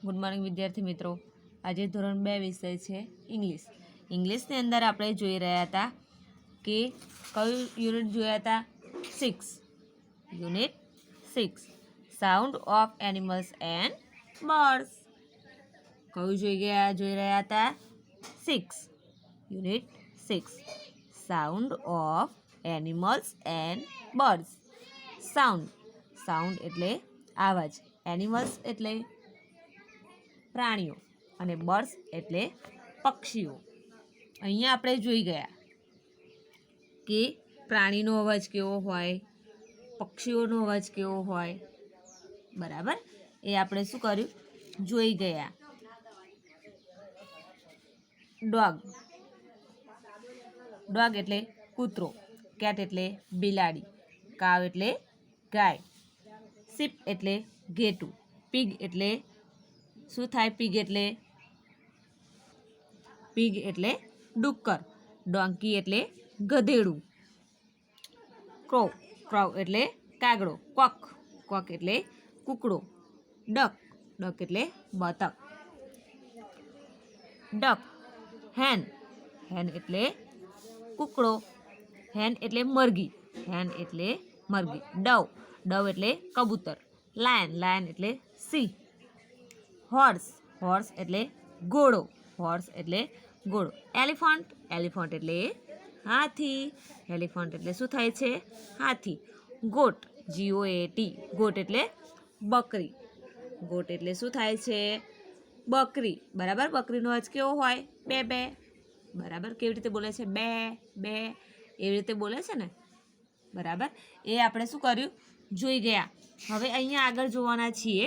Good morning વિદ્યાર્થી મિત્રો। આજે ધોરણ 2 વિષય છે ઇંગ્લિશ। ઇંગ્લિશની અંદર આપણે જોઈ રહ્યા હતા કે કયું યુનિટ જોયા હતા? 6 unit 6 sound of animals and birds. કયું જોઈ રહ્યા હતા? 6 unit 6 sound of animals and birds. Sound એટલે આવાજ, એનિમલ્સ એટલે પ્રાણીઓ અને બર્ડ્સ એટલે પક્ષીઓ। અહીંયા આપણે જોઈ ગયા કે પ્રાણીનો અવાજ કેવો હોય, પક્ષીઓનો અવાજ કેવો હોય, બરાબર? એ આપણે શું કર્યું? જોઈ ગયા। ડોગ એટલે કૂતરો, કેટ એટલે બિલાડી, કાવ એટલે ગાય, શીપ એટલે ઘેટું, પીગ એટલે શું થાય? પીગ એટલે ડુક્કર, ડોંકી એટલે ગધેડું, ક્રોવ એટલે કાગડો, કોક એટલે કૂકડો, ડક એટલે બતક, હેન એટલે કૂકડો, હેન એટલે મરઘી, ડવ એટલે કબૂતર, લાયન એટલે સિંહ, હોર્સ એટલે ઘોડો, એલિફન્ટ એટલે હાથી, એટલે શું થાય છે? હાથી, ગોટ ગોટ એટલે બકરી, એટલે શું થાય છે? બકરી, બરાબર? બકરીનો અવાજ કેવો હોય? બે, બરાબર? કેવી રીતે બોલે છે? બે, એવી રીતે બોલે છે ને, બરાબર? એ આપણે શું કર્યું? જોઈ ગયા। હવે અહીંયા આગળ જોવાના છીએ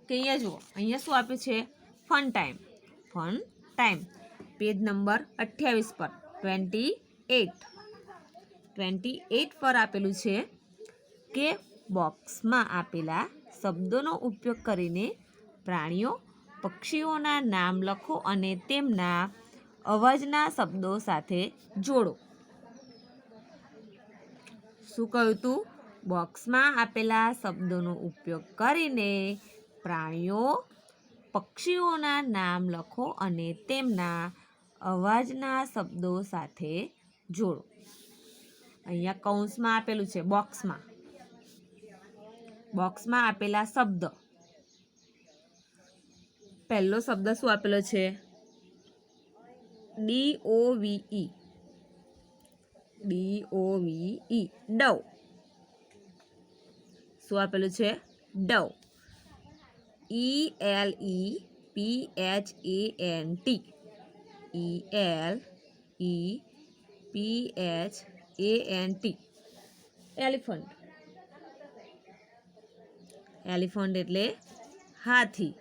કે અહીંયા જુઓ, અહીંયા શું આપ્યું છે? ફન ટાઈમ, પેજ નંબર 28 પર 28 પર આપેલું છે કે બોક્સમાં આપેલા શબ્દોનો ઉપયોગ કરીને પ્રાણીઓ પક્ષીઓના નામ લખો અને તેમના અવાજના શબ્દો સાથે જોડો। શું કહ્યું તું? બોક્સમાં આપેલા શબ્દોનો ઉપયોગ કરીને પ્રાણીઓ પક્ષીઓના નામ લખો અને તેમના અવાજના શબ્દો સાથે જોડો। અહીંયા કૌંસમાં આપેલું છે, બોક્સમાં આપેલા શબ્દ। પહેલો શબ્દ શું આપેલો છે? DOVE, Dove. શું આપેલું છે? ડવ। ELEPHANT, એલિફન્ટ એટલે હાથી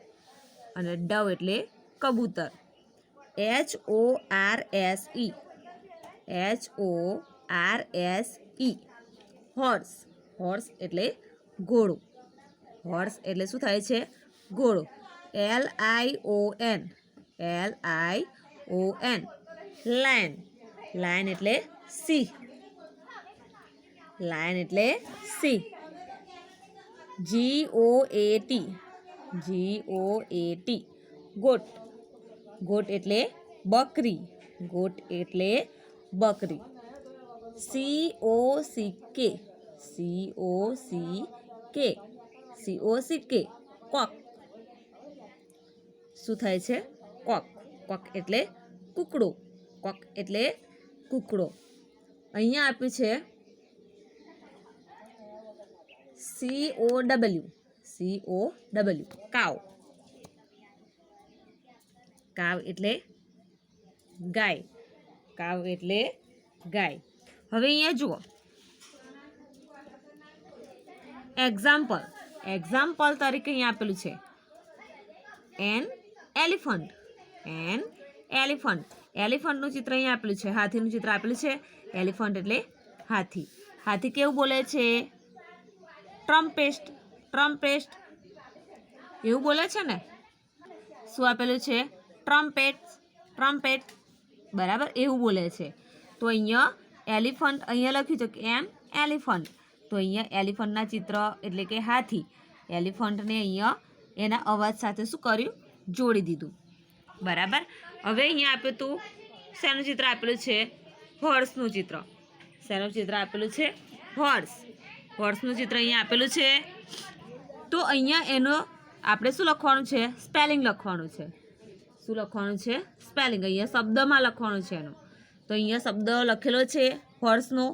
અને ડવ એટલે કબૂતર। HORSE, હોર્સ એટલે ઘોડો, એટલે શું થાય છે? ઘોડો। LION, લાયન એટલે સિંહ, GOAT, ગોટ એટલે બકરી, COCK, કોક, શું થાય છે? કોક એટલે કૂકડો, અહીંયા આપ્યું છે COW, કાવ એટલે ગાય। હવે અહીંયા જુઓ, એક્ઝામ્પલ તરીકે અહીંયા આપેલું છે એલિફન્ટનું ચિત્ર અહીંયા આપેલું છે, હાથીનું ચિત્ર આપેલું છે। એલિફન્ટ એટલે હાથી કેવું બોલે છે? ટ્રમ્પેટ, એવું બોલે છે ને? શું આપેલું છે? ટ્રમ્પેટ, બરાબર? એવું બોલે છે। તો અહીંયા એલિફન્ટ અહીંયા લખ્યું છે કે એલિફન્ટ, તો અહીંયા એલિફન્ટના ચિત્ર એટલે કે હાથી, એલિફન્ટને અહીંયા એના અવાજ સાથે શું કર્યું? જોડી દીધું. બરાબર. હવે અહીંયા આપ્યું તું શેનું ચિત્ર આપેલું છે? હોર્સનું ચિત્ર. શેનું ચિત્ર આપેલું છે? હોર્સ. હોર્સનું ચિત્ર અહીંયા આપેલું છે. તો અહીંયા એનો આપણે શું લખવાનું છે? સ્પેલિંગ લખવાનું છે. શું લખવાનું છે? સ્પેલિંગ. અહીંયા શબ્દમાં લખવાનું છે એનો. તો અહીંયા શબ્દ લખેલો છે હોર્સનો.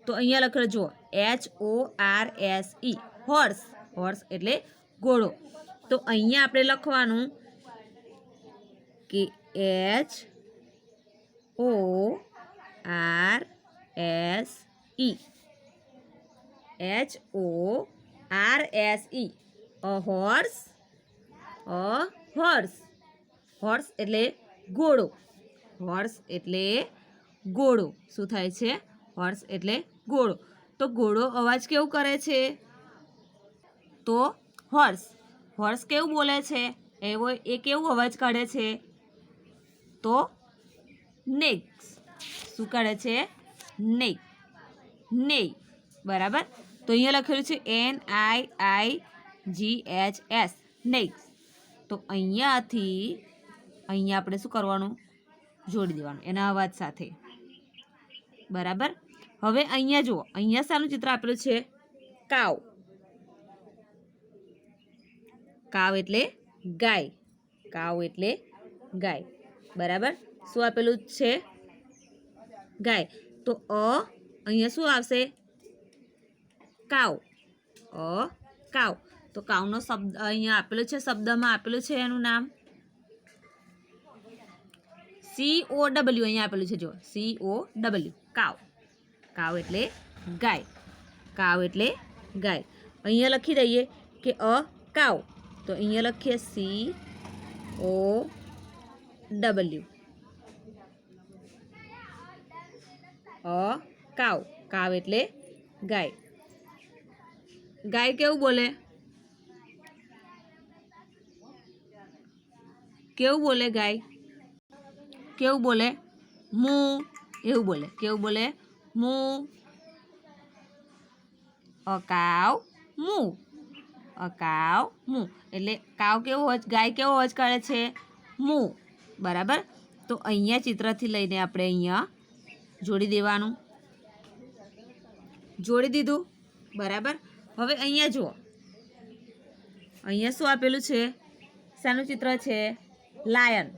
તો અહીંયા લખેલો જુઓ HORSE હોર્સ. હોર્સ એટલે ઘોડો. તો અહીંયા આપણે લખવાનું કે HORSE a horse. હોર્સ એટલે ઘોડો. હોર્સ એટલે ઘોડો. શું થાય છે? હોર્સ એટલે ઘોડો. તો ઘોડો અવાજ કેવું કરે છે? તો હોર્સ કેવું બોલે છે? એ કેવું અવાજ કાઢે છે? તો નેક્સ. શું કાઢે છે? નેય. બરાબર. તો અહીંયા લખેલું છે NIIGHS નેક્સ. તો અહીંયા આપણે શું કરવાનું? જોડી દેવાનું એના અવાજ સાથે. બરાબર. હવે અહીંયા જુઓ, અહીંયા શાનું ચિત્ર આપેલું છે? કાવ. કાવ એટલે ગાય. કાવ એટલે ગાય. બરાબર. શું આપેલું છે? ગાય. તો અહીંયા શું આવશે? કાવ. કાવ. તો કાવનો શબ્દ અહીંયા આપેલું છે, શબ્દમાં આપેલું છે એનું નામ COW. અહીંયા આપેલું છે જો COW કાવ. કાવ એટલે ગાય. કાવ એટલે ગાય. અહીંયા લખી દઈએ કે કાવ. તો અહીંયા લખીએ COW. કાવ. કાવ એટલે ગાય. ગાય કેવું બોલે? કેવું બોલે ગાય? કેવું બોલે? મૂ. એવું બોલે. કેવું બોલે? મૂ. કાવ મૂ. કાવ મૂ. એટલે કાવ કેવો અવાજ, ગાય કેવો અવાજ કરે છે? મૂ. બરાબર. તો અહીંયા ચિત્રથી લઈને આપણે અહીંયા જોડી દેવાનું. જોડી દીધું. બરાબર. હવે અહીંયા જુઓ, અહીંયા શું આપેલું છે? શાનું ચિત્ર છે? લાયન.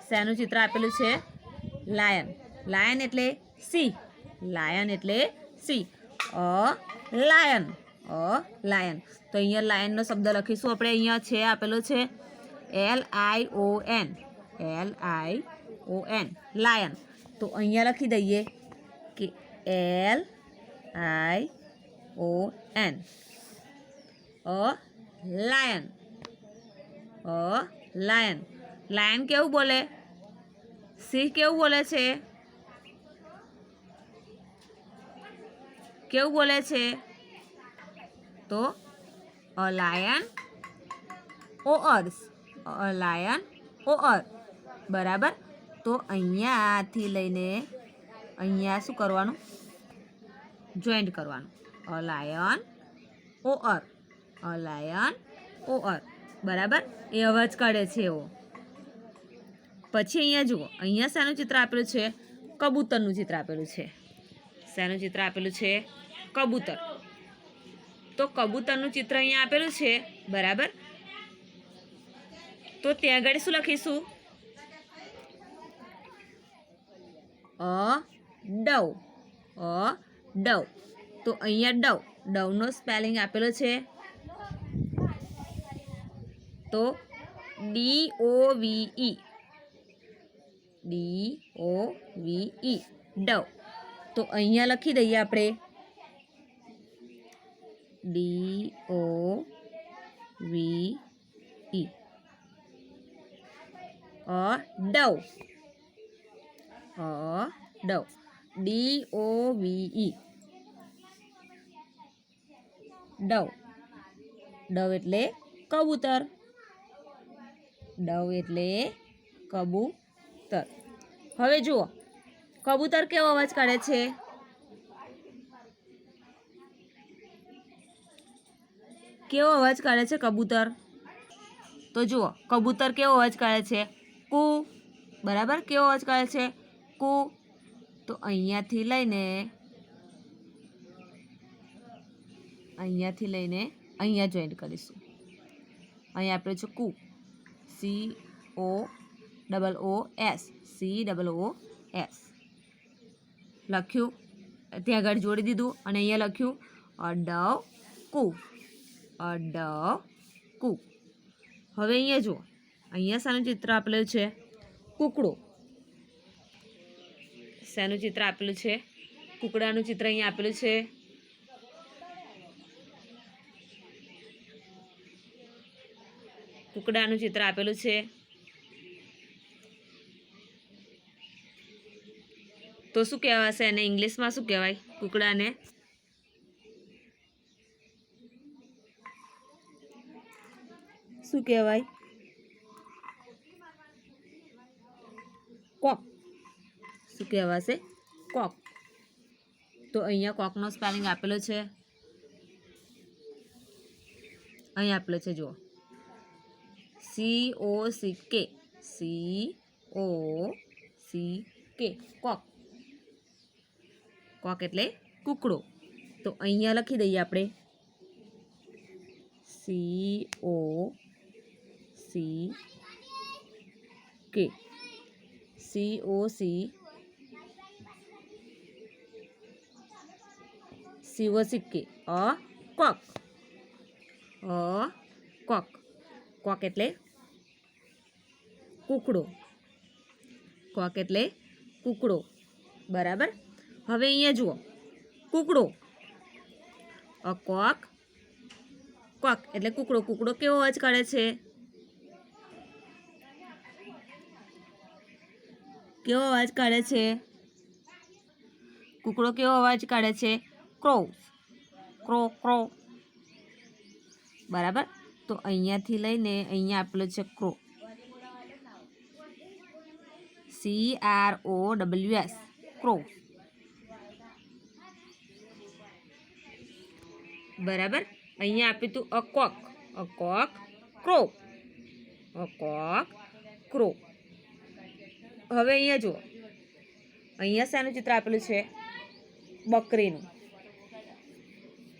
શેનું ચિત્ર આપેલું છે? લાયન. લાયન એટલે સિંહ. લાયન એટલે સિંહ. લાયન. લાયન. તો અહીંયા લાયનનો શબ્દ લખીશું આપણે. અહીંયા છે આપેલો છે LION. લાયન. તો અહીંયા લખી દઈએ કે LION લાયન. લાયન. લાયન કેવું બોલે? સિંહ કેવું બોલે છે? કેવું બોલે છે? તો લાયન ઓઅર્સ. લાયન ઓઅર. બરાબર. તો અહીંયાથી લઈને અહીંયા શું કરવાનું? જોઈન્ટ કરવાનું. લાયન ઓઅર. લાયન ઓઅર. બરાબર. એ અવાજ કાઢે છે એવો. પછી અહીંયા જુઓ, અહીંયા શાનું ચિત્ર આપેલું છે? કબૂતરનું ચિત્ર આપેલું છે. શાનું ચિત્ર આપેલું છે? કબૂતર. તો કબૂતરનું ચિત્ર અહીંયા આપેલું છે. બરાબર. તો ત્યાં આગળ શું લખીશું? ડવ. ડવ. તો અહીંયા ડવ. ડવનો સ્પેલિંગ આપેલો છે તો DOVE. ડવ. તો અહીંયા લખી દઈએ આપણે DOVE. Dove. Dove. DOVE. Dove. Dove એટલે કબૂતર. ડવ એટલે કબૂતર. હવે જુઓ, કબૂતર કેવો અવાજ કાઢે છે? કેવો અવાજ કાઢે છે કબૂતર? તો જુઓ કબૂતર કેવો અવાજ કાઢે છે? કુ. બરાબર, કેવો અવાજ કાઢે છે? કુ. તો અહીંયાથી લઈને અહીંયા જોઈન્ટ કરીશું. અહીંયા આપ્યું છે કુ, COOOS, COOS લખ્યું, ત્યાં આગળ જોડી દીધું અને અહીંયા લખ્યું અડકુ, અડકુ. હવે અહીંયા જુઓ, અહીંયા શાનું ચિત્ર આપેલું છે? કૂકડો. શાનું ચિત્ર આપેલું છે? કૂકડાનું ચિત્ર અહીંયા આપેલું છે. કૂકડાનું ચિત્ર આપેલું છે. તો શું કહેવાશે એને ઇંગ્લિશમાં? શું કહેવાય કૂકડાને? શું કહેવાય? કોક. શું કહેવાશે? કોક. તો અહીંયા કોકનો સ્પેલિંગ આપેલો છે. અહીંયા આપેલો છે જુઓ, COCK, COCK, કોક. કોક એટલે કૂકડો. તો અહીંયા લખી દઈએ આપણે COCK, COCK, કોક. કોક. કોક એટલે કૂકડો. કોક એટલે કૂકડો. બરાબર. હવે અહીંયા જુઓ, કૂકડો, કોક, કોક એટલે કૂકડો. કૂકડો કેવો અવાજ કાઢે છે? કેવો અવાજ કાઢે છે? કૂકડો કેવો અવાજ કાઢે છે? Crow, crow, crow. બરાબર. તો અહીંયાથી લઈને અહીંયા આપેલું છે ક્રો, CROWS, ક્રો. બરાબર. અહીંયા આપ્યું હતું અકોક, અકોક, ક્રો, અકોક, ક્રો. હવે અહીંયા જુઓ, અહીંયા શાનું ચિત્ર આપેલું છે? બકરીનું.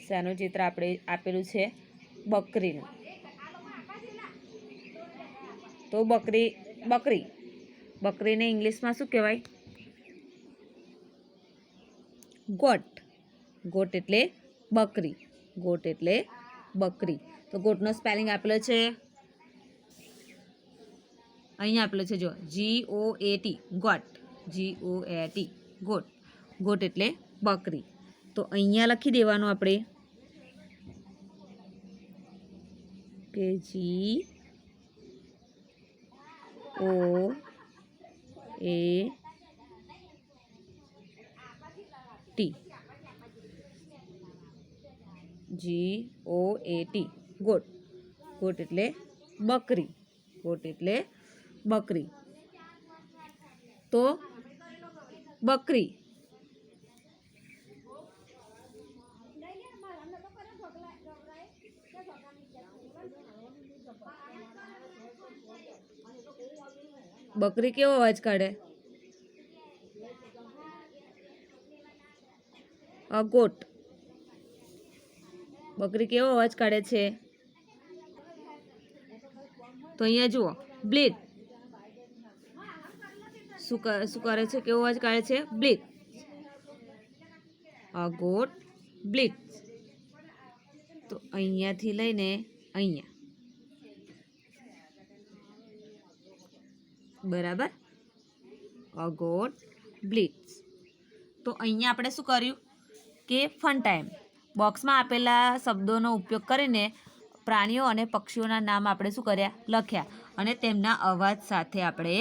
શાનું ચિત્ર આપેલું છે? બકરીનું. તો બકરી, બકરી. બકરીને ઇંગ્લિશમાં શું કહેવાય? ગોટ. ગોટ એટલે બકરી. ગોટ એટલે બકરી. તો ગોટનો સ્પેલિંગ આપેલો છે, અહીંયા આપેલો છે જો, GOAT, goat, GOAT, goat. Goat એટલે બકરી. તો અહીંયા લખી દેવાનું આપણે કે GOAT, ગોટ. ગોટ એટલે બકરી. ગોટ એટલે બકરી. તો બકરી. બકરી કેવો અવાજ કાઢે? ગોટ. બકરી કેવો અવાજ કાઢે છે? તો અહીંયા જુઓ, બ્લીડ. શું કરે છે? કેવો અવાજ કાઢે છે? બ્લીડ. Goat bleat. તો અહીંયાથી લઈને અહીંયા. બરાબર. Goat bleats. તો અહીંયા આપણે શું કર્યું કે ફન ટાઈમ બોક્સમાં આપેલા શબ્દોનો ઉપયોગ કરીને પ્રાણીઓ અને પક્ષીઓના નામ આપણે શું કર્યા? લખ્યા અને તેમના અવાજ સાથે આપણે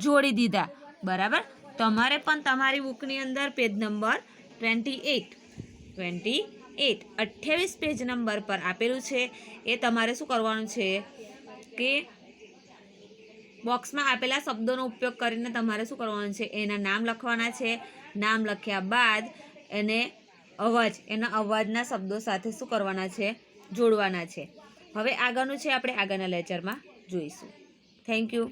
જોડી દીધા. બરાબર. તમારે પણ તમારી બુકની અંદર પેજ નંબર 28 પેજ નંબર પર આપેલું છે. એ તમારે શું કરવાનું છે કે બોક્સમાં આપેલા શબ્દોનો ઉપયોગ કરીને તમારે શું કરવાનું છે? એના નામ લખવાના છે. નામ લખ્યા બાદ એને એના અવાજના શબ્દો સાથે શું કરવાના છે? જોડવાના છે. હવે આગળનું છે આપણે આગળના લેક્ચરમાં જોઈશું. Thank you.